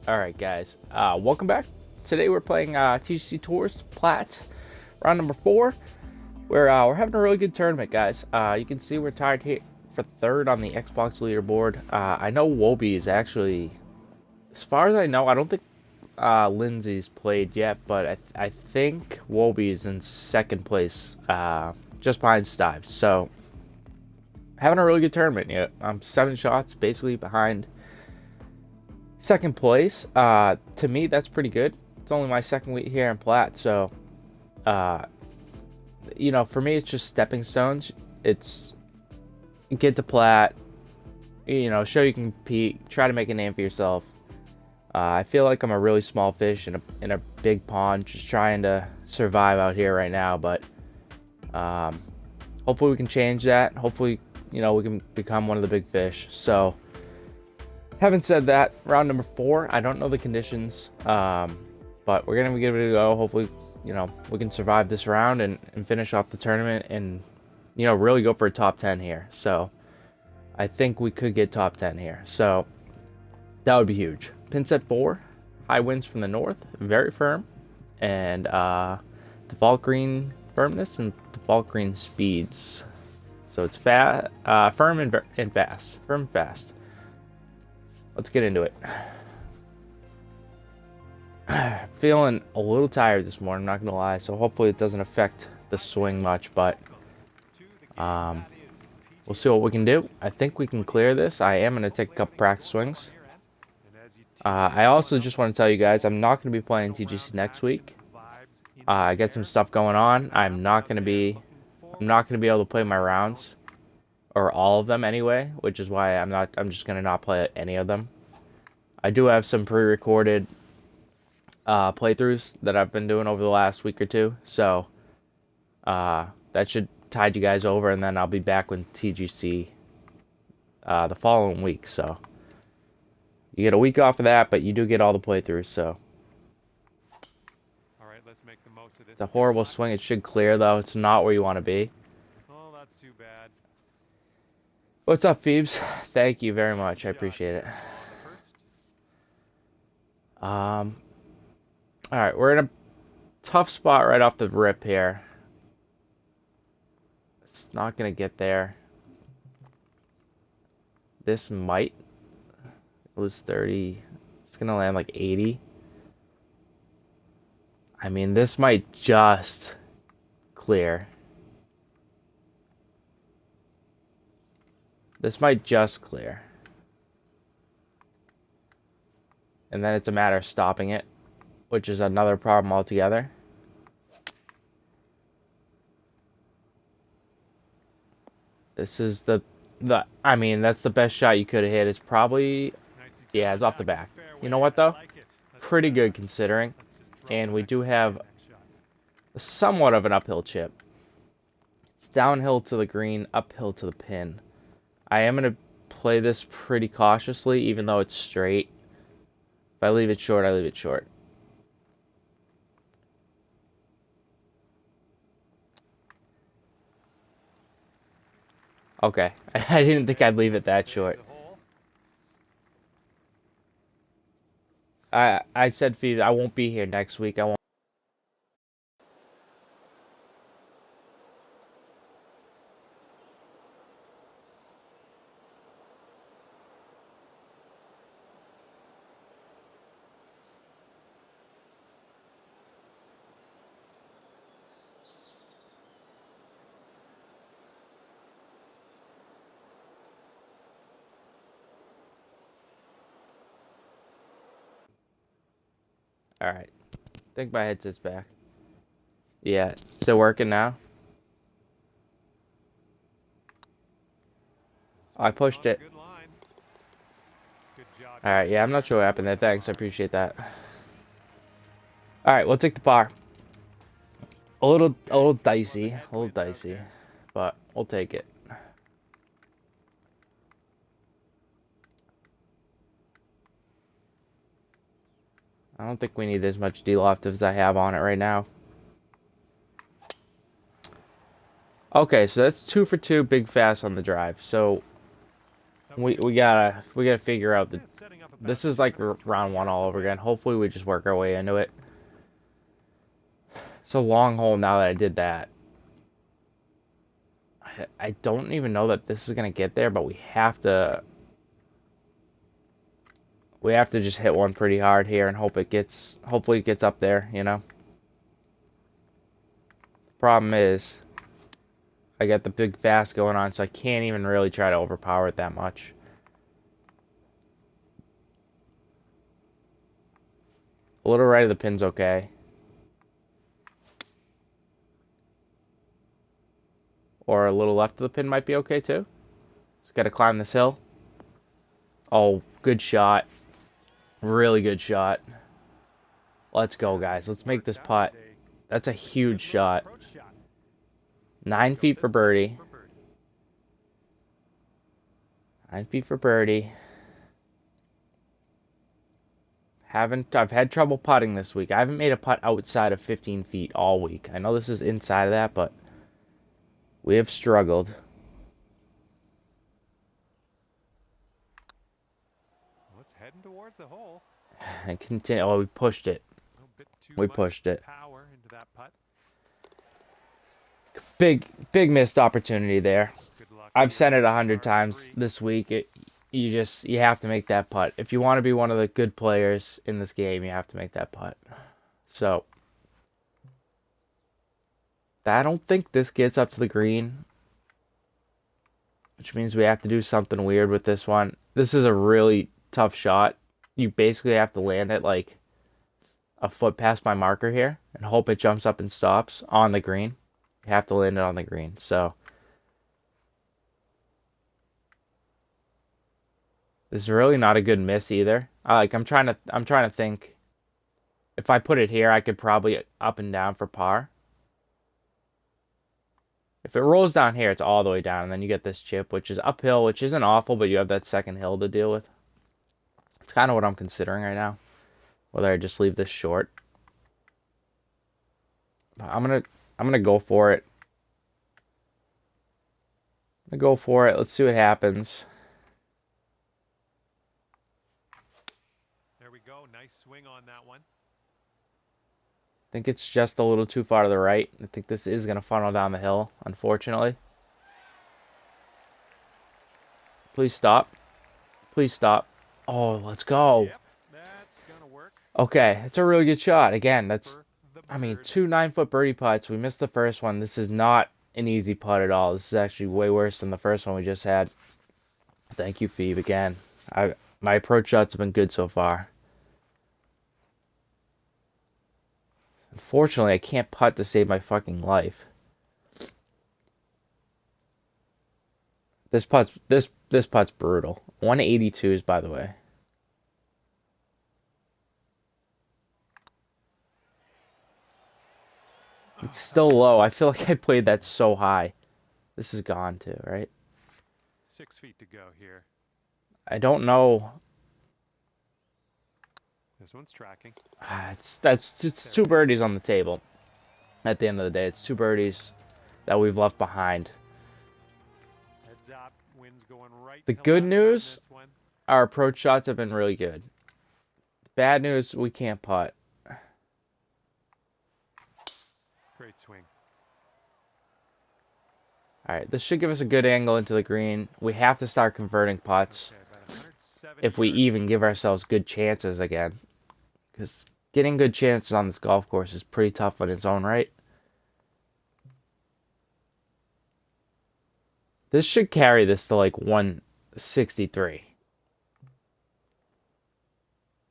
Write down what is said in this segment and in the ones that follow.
Alright guys, welcome back. Today we're playing TGC Tours Platts, round number 4. We're having a really good tournament, guys. You can see we're tied here for third on the Xbox leaderboard. I know Wobie is actually, as far as I know, I don't think Lindsay's played yet, but I think Wobie is in second place, just behind Stives. So, having a really good tournament. Yeah, I'm 7 shots basically behind second place. To me, that's pretty good. It's only my second week here in Platt, so you know, for me, it's just stepping stones. It's get to Platt, you know, show you can compete, try to make a name for yourself. I feel like I'm a really small fish in a big pond, just trying to survive out here right now. But hopefully we can change that. Hopefully, you know, we can become one of the big fish. So, having said that, round number 4, I don't know the conditions, but we're gonna give it a go. Hopefully, you know, we can survive this round and finish off the tournament and, you know, really go for a top 10 here. So I think we could get top 10 here. So that would be huge. Pin set 4, high winds from the north, very firm, and default green firmness and default green speeds. So it's firm and fast. Firm and fast. Let's get into it. Feeling a little tired this morning, I'm not gonna lie, so hopefully it doesn't affect the swing much, but we'll see what we can do. I think we can clear this. I am gonna take a couple practice swings. I also just want to tell you guys I'm not gonna be playing TGC next week. I got some stuff going on. I'm not gonna be able to play my rounds, or all of them anyway, which is why I'm just gonna not play any of them. I do have some pre-recorded playthroughs that I've been doing over the last week or two, so that should tide you guys over, and then I'll be back with TGC the following week. So you get a week off of that, but you do get all the playthroughs. So all right, let's make the most of this. It's a horrible swing. It should clear though. It's not where you want to be. Oh, that's too bad. What's up, Phoebes? Thank you very much. I appreciate it. Alright, we're in a tough spot right off the rip here. It's not going to get there. This might lose 30. It's going to land like 80. I mean, this might just clear. This might just clear. And then it's a matter of stopping it, which is another problem altogether. This is I mean, that's the best shot you could have hit. It's probably, yeah, it's off the back. You know what, though? Pretty good considering. And we do have somewhat of an uphill chip. It's downhill to the green, uphill to the pin. I am going to play this pretty cautiously, even though it's straight. If I leave it short, I leave it short. Okay, I didn't think I'd leave it that short. I said, Phoebe, I won't be here next week. I won't. Alright. I think my headset's back. Yeah, still working now. I pushed it. Alright, yeah, I'm not sure what happened there. Thanks, I appreciate that. Alright, we'll take the par. A little dicey. But we'll take it. I don't think we need as much D-loft as I have on it right now. Okay, so that's 2 for 2 big fast on the drive. So we gotta figure out This is like round 1 all over again. Hopefully we just work our way into it. It's a long hole now that I did that. I don't even know that this is going to get there, but we have to just hit one pretty hard here and hopefully it gets up there, you know. The problem is I got the big fast going on, so I can't even really try to overpower it that much. A little right of the pin's okay. Or a little left of the pin might be okay too. Just got to climb this hill. Oh, good shot. Really good shot. Let's go, guys. Let's make this putt. That's a huge shot. 9 feet for birdie. 9 feet for birdie. I've had trouble putting this week. I haven't made a putt outside of 15 feet all week. I know this is inside of that, but we have struggled. Well, it's heading towards the hole. And continue. Oh, we pushed it. We pushed it. Power into that putt. Big missed opportunity there. Good luck. I've said it 100 times this week. You have to make that putt. If you want to be one of the good players in this game, you have to make that putt. So I don't think this gets up to the green, which means we have to do something weird with this one. This is a really tough shot. You basically have to land it like a foot past my marker here and hope it jumps up and stops on the green. You have to land it on the green. So this is really not a good miss either. I'm trying to think. If I put it here, I could probably up and down for par. If it rolls down here, it's all the way down, and then you get this chip, which is uphill, which isn't awful, but you have that second hill to deal with. It's kind of what I'm considering right now, whether I just leave this short. But I'm gonna go for it. I'm gonna go for it. Let's see what happens. There we go. Nice swing on that one. I think it's just a little too far to the right. I think this is going to funnel down the hill, unfortunately. Please stop. Please stop. Oh, let's go. Yep, that's gonna work. Okay, it's a really good shot. Again, I mean, 2 9-foot birdie putts. We missed the first one. This is not an easy putt at all. This is actually way worse than the first one we just had. Thank you, Phoebe, again. My approach shots have been good so far. Unfortunately, I can't putt to save my fucking life. This putt's brutal. 182s, by the way. It's still low. I feel like I played that so high. This is gone too, right? 6 feet to go here. I don't know. This one's tracking. It's 2 birdies on the table. At the end of the day, it's 2 birdies that we've left behind. Heads up. Wind's going right. The to good left on news, this one. our approach shots have been really good. The bad news, we can't putt. Great swing. All right, this should give us a good angle into the green. We have to start converting putts Okay, about 170 if we yards. even give ourselves good chances again. Because getting good chances on this golf course is pretty tough in its own right. This should carry this to like 163.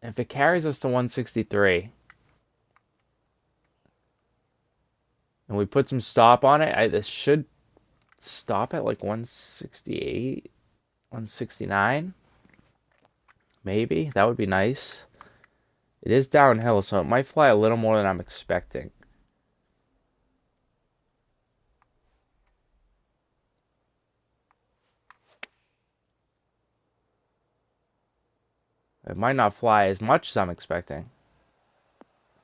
If it carries us to 163 and we put some stop on it, this should stop at like 168, 169. Maybe. That would be nice. It is downhill, so it might fly a little more than I'm expecting. It might not fly as much as I'm expecting.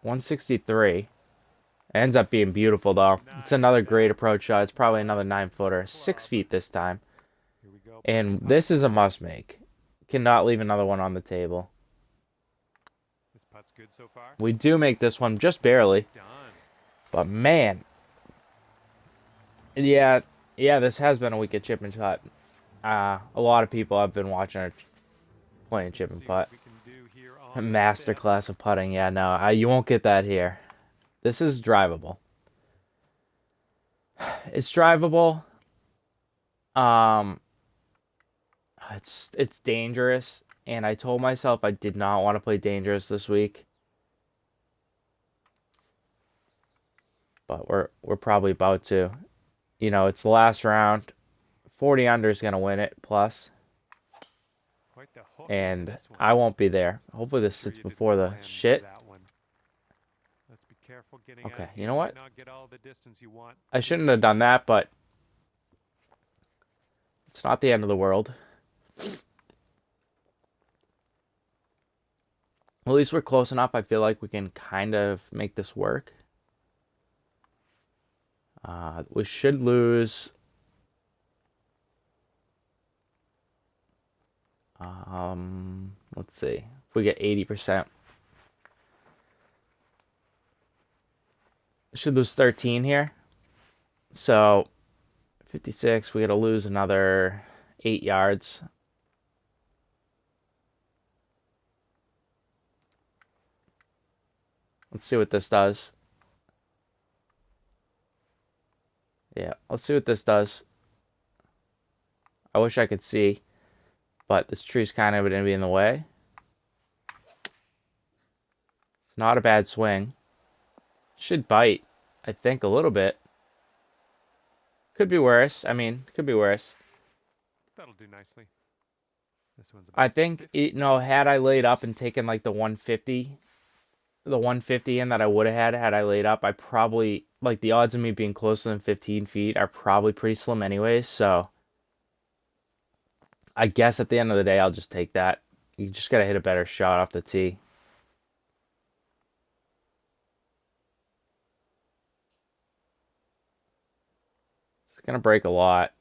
163. Ends up being beautiful, though. It's another great approach shot. It's probably another 9-footer. 6 feet this time. Here we go. And this is a must-make. Cannot leave another one on the table. This putt's good so far. We do make this one just barely. Done. But man. Yeah, this has been a week of chip and putt. A lot of people I've been watching are playing chip and putt. Masterclass of putting. Yeah, no, you won't get that here. This is drivable. It's drivable. It's dangerous, and I told myself I did not want to play dangerous this week. But we're probably about to. You know, it's the last round. 40 under is gonna win it plus. And I won't be there. Hopefully this sits before the shit. Okay, you know what? I shouldn't have done that, but it's not the end of the world. At least we're close enough. I feel like we can kind of make this work. We should lose. Let's see. If we get 80%. Should lose 13 here. So 56, we got to lose another 8 yards. Let's see what this does. Yeah, let's see what this does. I wish I could see, but this tree's kind of going to be in the way. It's not a bad swing. Should bite, I think, a little bit. Could be worse. I mean, could be worse. That'll do nicely. This one's I think, had I laid up and taken like the 150 in that I would have had I laid up, I probably, like, the odds of me being closer than 15 feet are probably pretty slim anyways, so I guess at the end of the day, I'll just take that. You just got to hit a better shot off the tee. It's going to break a lot.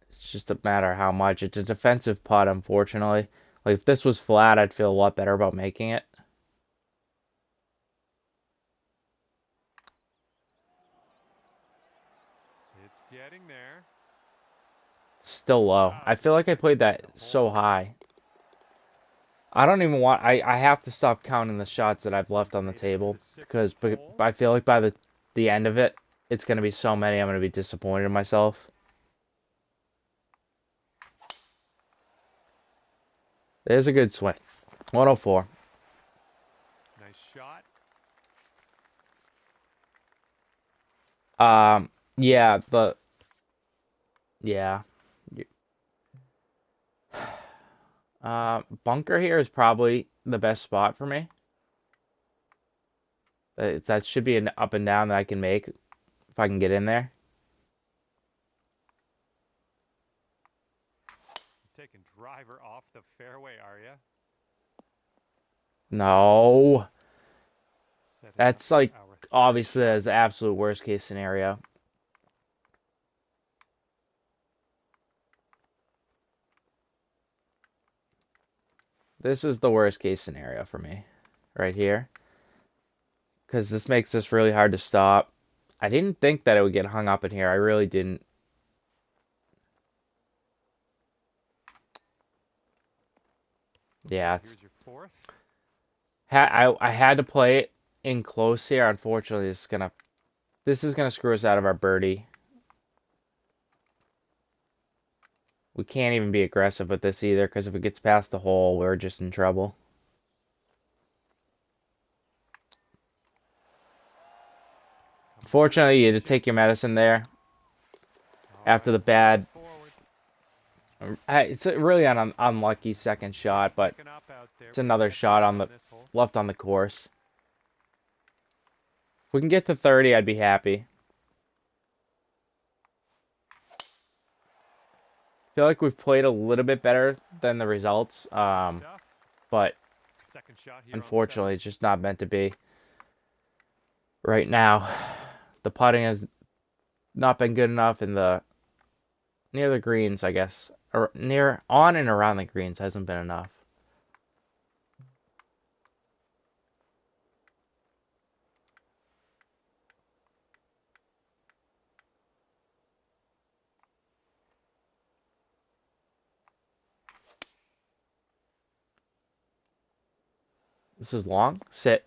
It's just a matter of how much. It's a defensive putt, unfortunately. Like, if this was flat, I'd feel a lot better about making it. It's getting there. Still low. I feel like I played that so high. I don't even want... I have to stop counting the shots that I've left on the table. Because I feel like by the end of it, it's going to be so many, I'm going to be disappointed in myself. There's a good swing. 104. Nice shot. Yeah, bunker here is probably the best spot for me. That should be an up and down that I can make if I can get in there. Taking driver off the fairway, are you? No. That's like, obviously, that's the absolute worst case scenario. This is the worst case scenario for me right here. Because this makes this really hard to stop. I didn't think that it would get hung up in here. I really didn't. Yeah, it's... Here's your fourth. I had to play it in close here. Unfortunately, this is gonna screw us out of our birdie. We can't even be aggressive with this either, because if it gets past the hole, we're just in trouble. Fortunately, you had to take your medicine there after the bad... It's a really unlucky second shot, but it's another shot on the left on the course. If we can get to 30, I'd be happy. I feel like we've played a little bit better than the results, but unfortunately, it's just not meant to be. Right now, the putting has not been good enough in near the greens, I guess. Or on and around the greens hasn't been enough. This is long. Sit.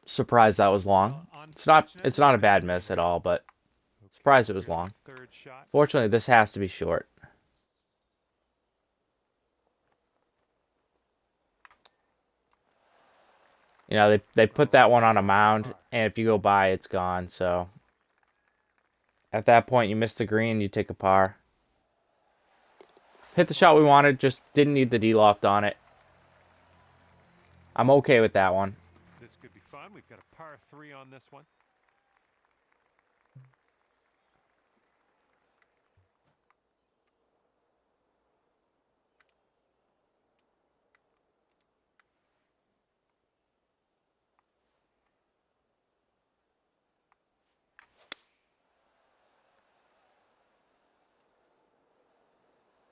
Surprised that was long. It's not a bad miss at all, but surprised it was long. Third shot. Fortunately, this has to be short. You know, they put that one on a mound, and if you go by, it's gone. So at that point, you miss the green, you take a par. Hit the shot we wanted, just didn't need the D-loft on it. I'm okay with that one. This could be fun. We've got a par 3 on this one.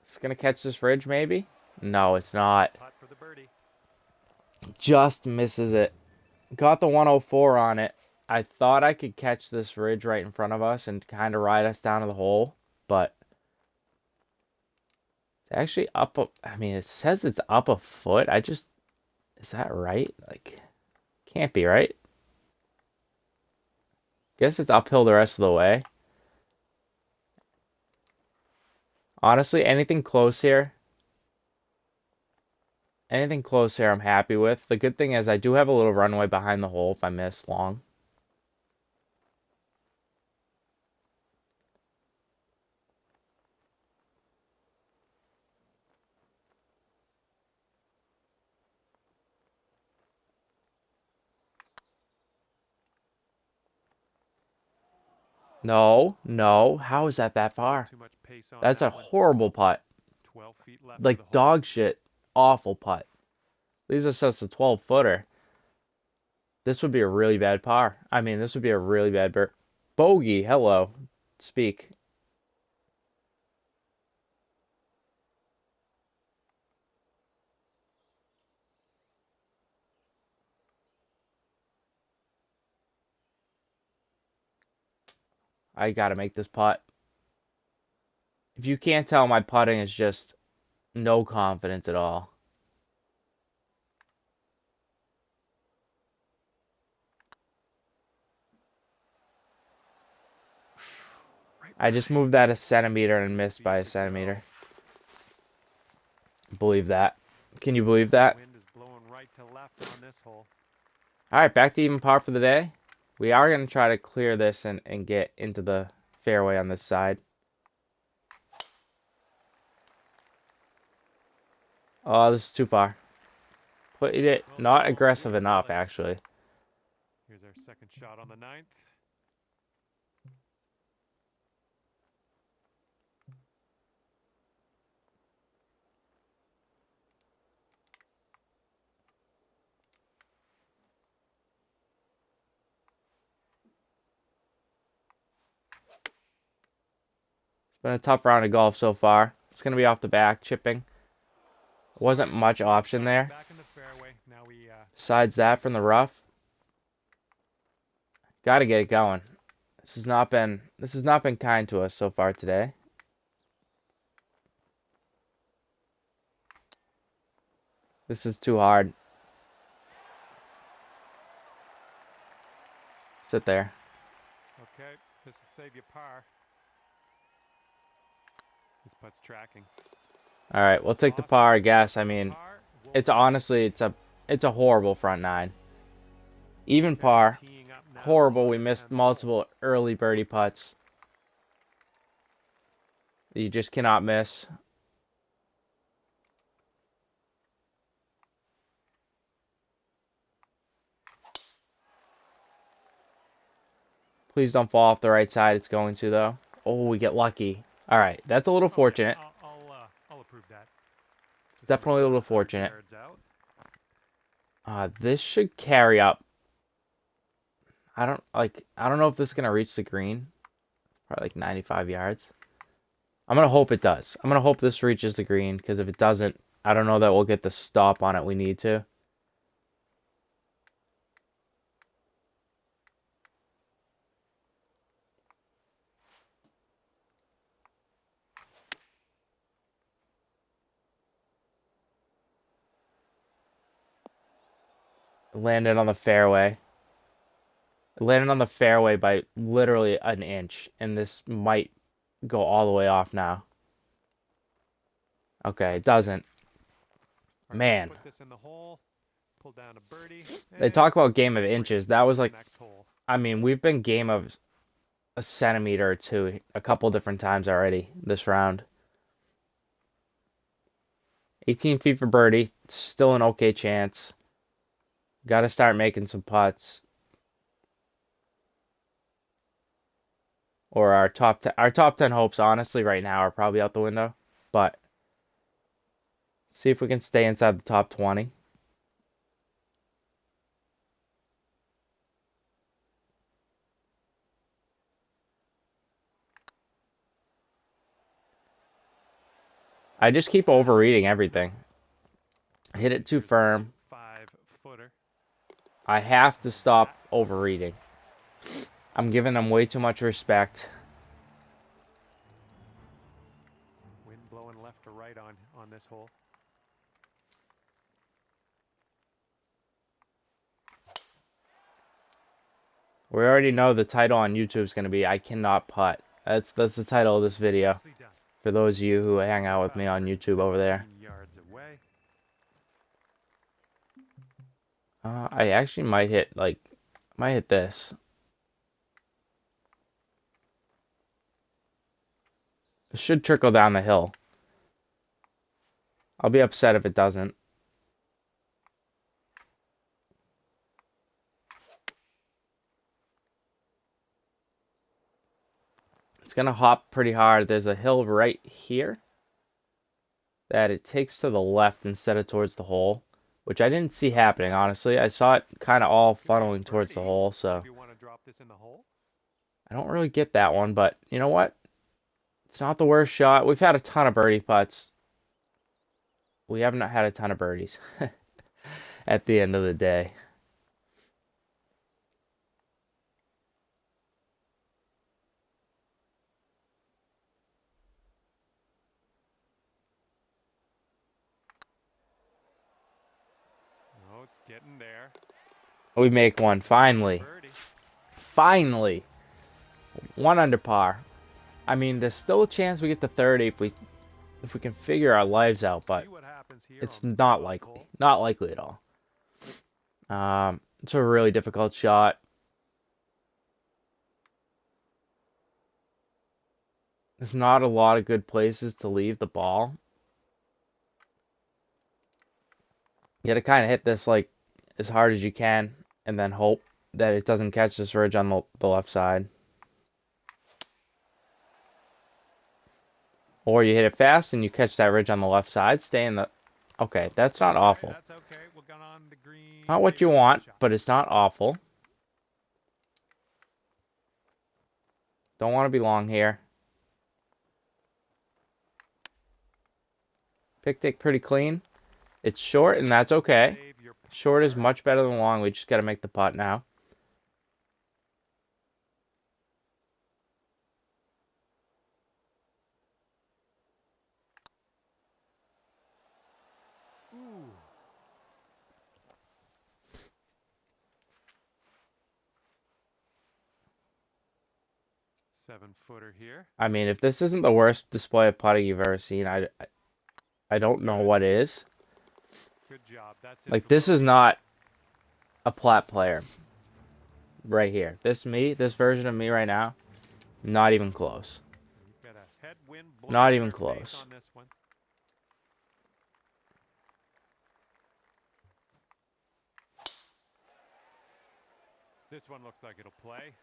It's going to catch this ridge, maybe? No, it's not. Putt for the birdie. Just misses it. Got the 104 on it. I thought I could catch this ridge right in front of us and kind of ride us down to the hole, but it's actually up I mean, it says it's up a foot. Is that right? Like, can't be, right? Guess it's uphill the rest of the way. Honestly, anything close here, I'm happy with. The good thing is I do have a little runway behind the hole if I miss long. No, no. How is that far? Too much pace on That's a that one. horrible putt. 12 feet left. Like dog shit. Awful putt. These are just a 12-footer. This would be a really bad par. I mean, this would be a really bad bogey. Hello. Speak. I gotta make this putt. If you can't tell, my putting is just no confidence at all. I just moved that a centimeter and missed by a centimeter. Believe that. Can you believe that? Wind is blowing right to left on this hole. All right, back to even par for the day. We are going to try to clear this and get into the fairway on this side. Oh, this is too far. Put it not aggressive enough, actually. Here's our second shot on the 9th. Been a tough round of golf so far. It's going to be off the back, chipping. Wasn't much option there. Back in the fairway. Now we Besides that from the rough. Got to get it going. This has not been kind to us so far today. This is too hard. Sit there. okay. This will save you par. This putt's tracking. All right, we'll take the par, I guess. I mean, it's honestly it's a horrible front nine. Even par, horrible. We missed multiple early birdie putts. You just cannot miss. Please don't fall off the right side. It's going to, though. Oh, we get lucky. All right, that's a little fortunate. I'll approve that. It's definitely a little fortunate. This should carry up. I don't know if this is gonna reach the green. Probably like 95 yards. I'm gonna hope it does. I'm gonna hope this reaches the green, because if it doesn't, I don't know that we'll get the stop on it we need to. Landed on the fairway. It landed on the fairway by literally an inch, and this might go all the way off now. Okay, it doesn't. All right, Man. let's put this in the hole. Pull down a birdie. They and talk about game of straight inches. That was to the like, next hole. I mean, we've been game of a centimeter or two a couple different times already this round. 18 feet for birdie. Still an okay chance. Got to start making some putts. Or our top 10 hopes, honestly, right now are probably out the window. But see if we can stay inside the top 20. I just keep overreading everything. Hit it too firm. 5-footer. I have to stop overreading. I'm giving them way too much respect. Wind blowing left to right on this hole. We already know the title on YouTube is going to be I Cannot Putt. That's the title of this video. Nicely done. For those of you who hang out with me on YouTube over there. 15 yards away. I actually might hit this. It should trickle down the hill. I'll be upset if it doesn't. It's going to hop pretty hard. There's a hill right here that it takes to the left instead of towards the hole, which I didn't see happening, honestly. I saw it kind of all funneling towards the hole, so If you want to drop this in the hole. I don't really get that one, but you know what? It's not the worst shot. We've had a ton of birdie putts. We haven't had a ton of birdies at the end of the day. Oh, it's getting there. We make one, finally. Birdie. Finally. 1 under par. I mean, there's still a chance we get to 30 if we can figure our lives out, but See what happens here it's on the not 12th likely. hole. Not likely at all. It's a really difficult shot. There's not a lot of good places to leave the ball. You gotta kind of hit this like as hard as you can and then hope that it doesn't catch this ridge on the left side. Or you hit it fast and you catch that ridge on the left side. Stay in the... Okay, that's not awful. That's okay. We'll go on the green. Not what you Maybe want, shot. but it's not awful. Don't want to be long here. Pick pretty clean. It's short, and that's okay. Save your Short is much better than long. We just got to make the putt now. Ooh. Seven-footer here. I mean, if this isn't the worst display of putting you've ever seen, I don't know what is. Good job. That's it Like, for this is birdie. not a plat player. Right here. This version of me right now, not even close. We've got a headwind blowing Not in even our face close. on this one. This one looks like it'll play.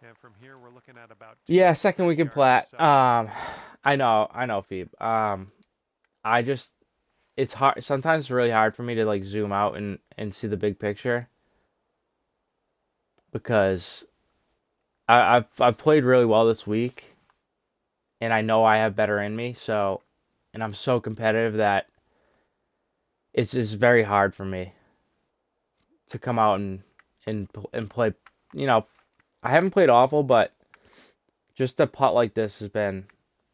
And from here, we're looking at about... Yeah, second 200 week in yards or plat. so. I know, Phoebe. It's hard. Sometimes it's really hard for me to like zoom out and see the big picture because I've played really well this week, and I know I have better in me. So, and I'm so competitive that it's just very hard for me to come out and play. You know, I haven't played awful, but just a putt like this has been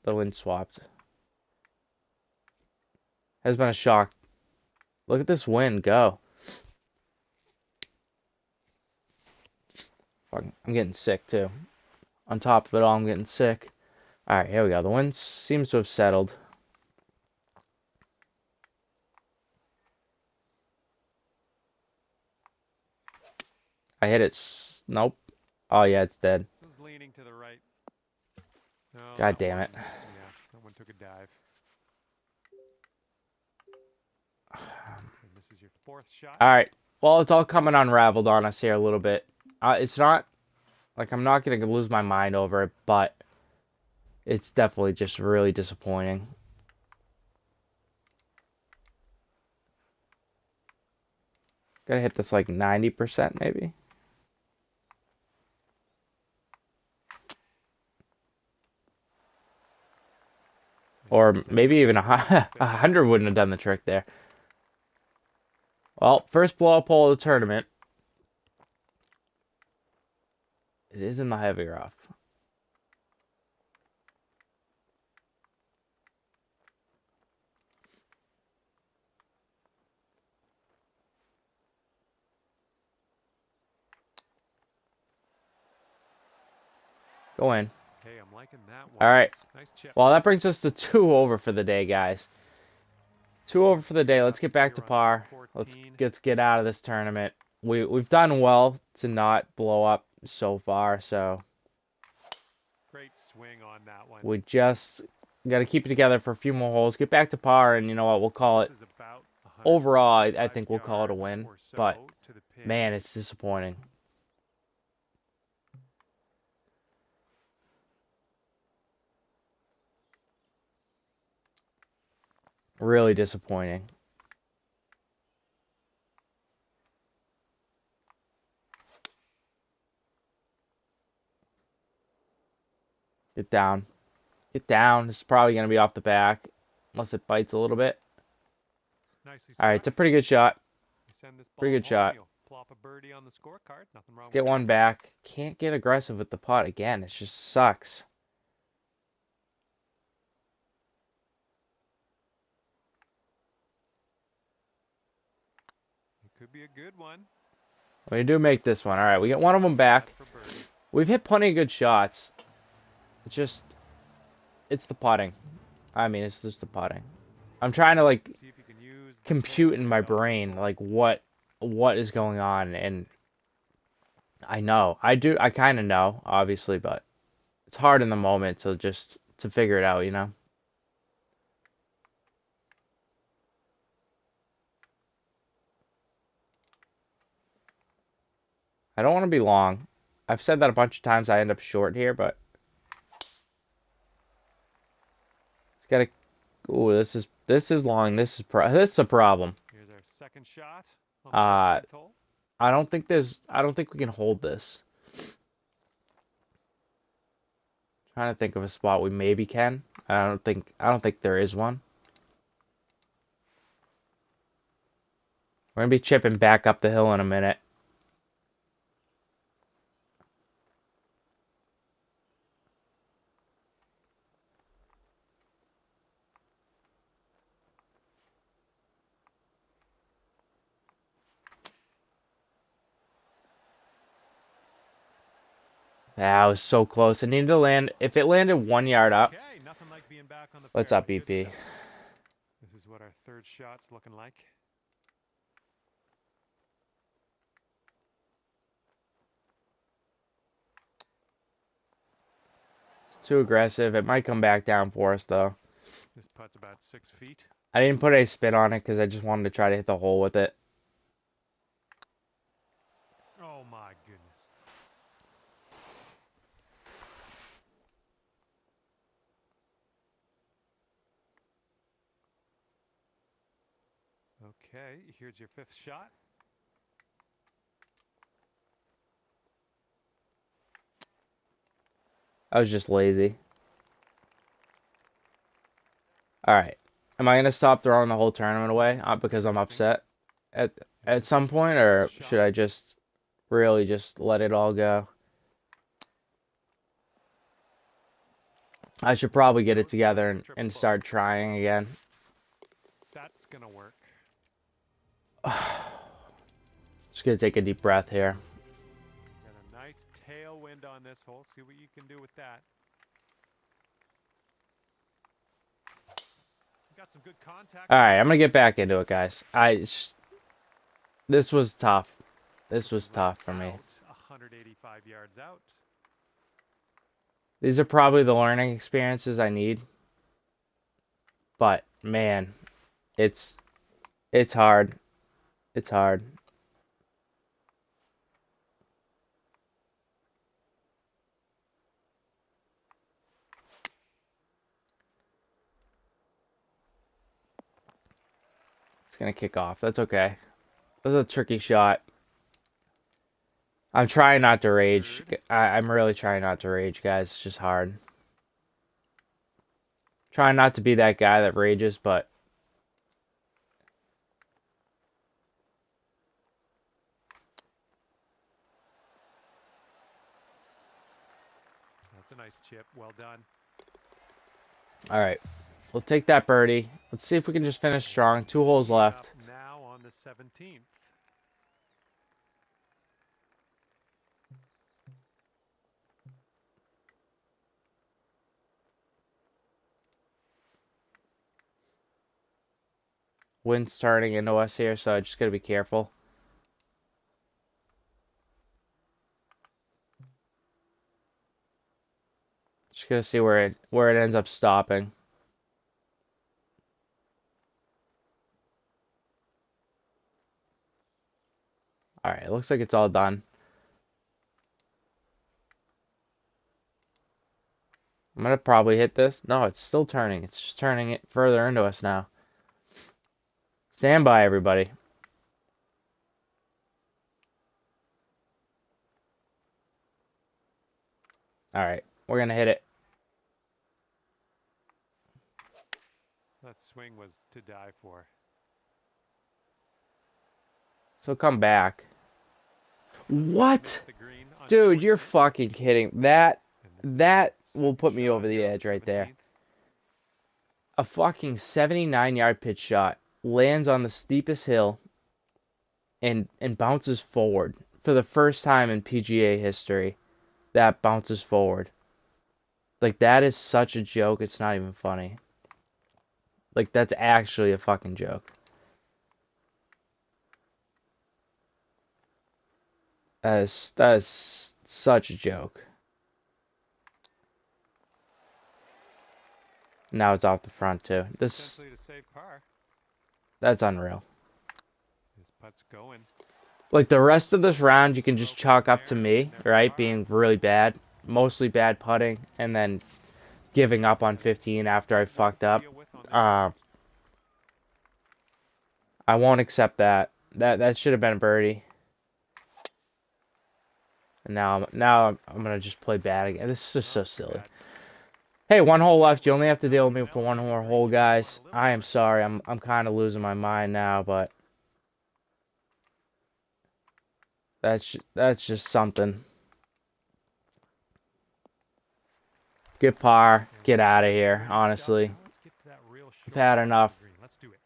the wind swapped. Has been a shock Look at this wind go. Fucking, I'm getting sick too. On top of it all, I'm getting sick. All right, here we go. The wind seems to have settled. I hit it. Nope. Oh, yeah, it's dead. This is leaning to the right. No, God that damn it. one- Yeah, that one took a dive. And this is your fourth shot. All right. Well, it's all coming unraveled on us here a little bit. It's not like I'm not going to lose my mind over it, but it's definitely just really disappointing. Gotta hit this like 90% maybe. Or maybe even 100 wouldn't have done the trick there. Well, first blow-up hole of the tournament. It is in the heavy rough. Go in. Hey, I'm liking that one. All right. Nice chip. Well, that brings us to 2 over for the day, guys. 2 over for the day. Let's get back to par. Let's get out of this tournament. We've done well to not blow up so far, so Great swing on that one. we just got to keep it together for a few more holes. Get back to par, and you know what? We'll call it. This is about Overall, I 165 think we'll call it a yards win. or so But to the pin. man, it's disappointing. Really disappointing. Get down. Get down. This is probably going to be off the back. Unless it bites a little bit. Nicely All right, it's a struck. pretty good shot. You send this pretty ball good shot. home, you'll plop a birdie on the scorecard. Nothing wrong Let's get with one that. back. Can't get aggressive with the putt again. It just sucks. It could be a good one. We do make this one. All right, we get one of them back. For birdie. We've hit plenty of good shots. It's just, it's the putting. I mean, it's just the putting. I'm trying to like See if you can use this compute one in to my get on this brain hole. like what is going on, and I know I kind of know, obviously, but it's hard in the moment to figure it out, you know. I don't want to be long. I've said that a bunch of times. I end up short here, but it's gotta. Ooh, this is long. This is a problem. Here's our second shot. On the 14th hole. I don't think we can hold this. Trying to think of a spot we maybe can. I don't think there is one. We're gonna be chipping back up the hill in a minute. That was so close. It needed to land. If it landed 1 yard up. Okay, nothing like being back on the What's fairway. up, Good BP? stuff. This is what our third shot's looking like. It's too aggressive. It might come back down for us, though. This putt's about 6 feet. I didn't put a spin on it because I just wanted to try to hit the hole with it. Oh my goodness. Okay, here's your fifth shot. I was just lazy. Alright. Am I going to stop throwing the whole tournament away because I'm upset at some point? Or should I just really just let it all go? I should probably get it together and start trying again. That's gonna work. Just gonna take a deep breath here. Got a nice tailwind on this hole. See what you can do with that. Got some good contact. All right, I'm gonna get back into it, guys. This was tough. This was tough for me. 185 yards out. These are probably the learning experiences I need. But man, it's hard. It's hard. It's gonna kick off. That's okay. That was a tricky shot. I'm trying not to rage. I'm really trying not to rage, guys. It's just hard. Trying not to be that guy that rages, but that's a nice chip. Well done. all right. We'll take that birdie. Let's see if we can just finish strong. 2 holes left. Now on the 17th. Wind starting into us here, so I just gotta be careful. Just gonna see where it ends up stopping. All right, it looks like it's all done. I'm gonna probably hit this. No, it's still turning. It's just turning it further into us now. Stand by, everybody. All right, we're gonna hit it. That swing was to die for. So come back. What? Dude, you're fucking kidding. That will put me over the edge right there. A fucking 79-yard pitch shot lands on the steepest hill and bounces forward for the first time in PGA history. That bounces forward. Like, that is such a joke. It's not even funny. Like, that's actually a fucking joke. That is such a joke. Now it's off the front too. That's unreal. This putt's going. Like, the rest of this round you can just chalk up to me, right? Being really bad. Mostly bad putting and then giving up on 15 after I fucked up. I won't accept that. That should have been a birdie. And now I'm gonna just play bad again. This is just so silly. Hey, 1 hole left. You only have to deal with me for 1 more hole, guys. I am sorry. I'm kind of losing my mind now, but that's just something. Get par. Get out of here. Honestly, I've had enough. Let's do it.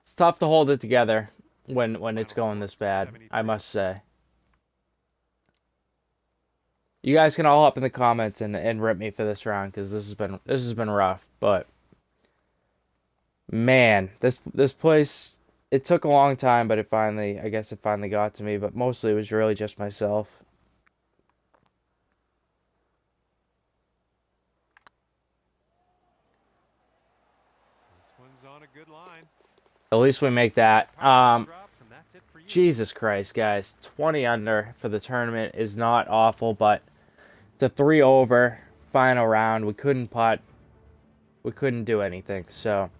It's tough to hold it together when it's going this bad, I must say. You guys can all up in the comments and rip me for this round because this has been rough, but man, this place, it took a long time, but I guess it finally got to me, but mostly it was really just myself. This one's on a good line. At least we make that. Jesus Christ, guys. 20 under for the tournament is not awful, but it's a 3 over final round. We couldn't putt. We couldn't do anything. So,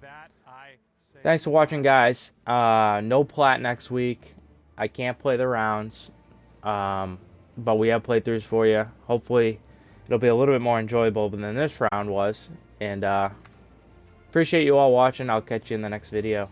thanks for watching, guys. No plat next week. I can't play the rounds. But we have playthroughs for you. Hopefully, it'll be a little bit more enjoyable than this round was. And, Appreciate you all watching. I'll catch you in the next video.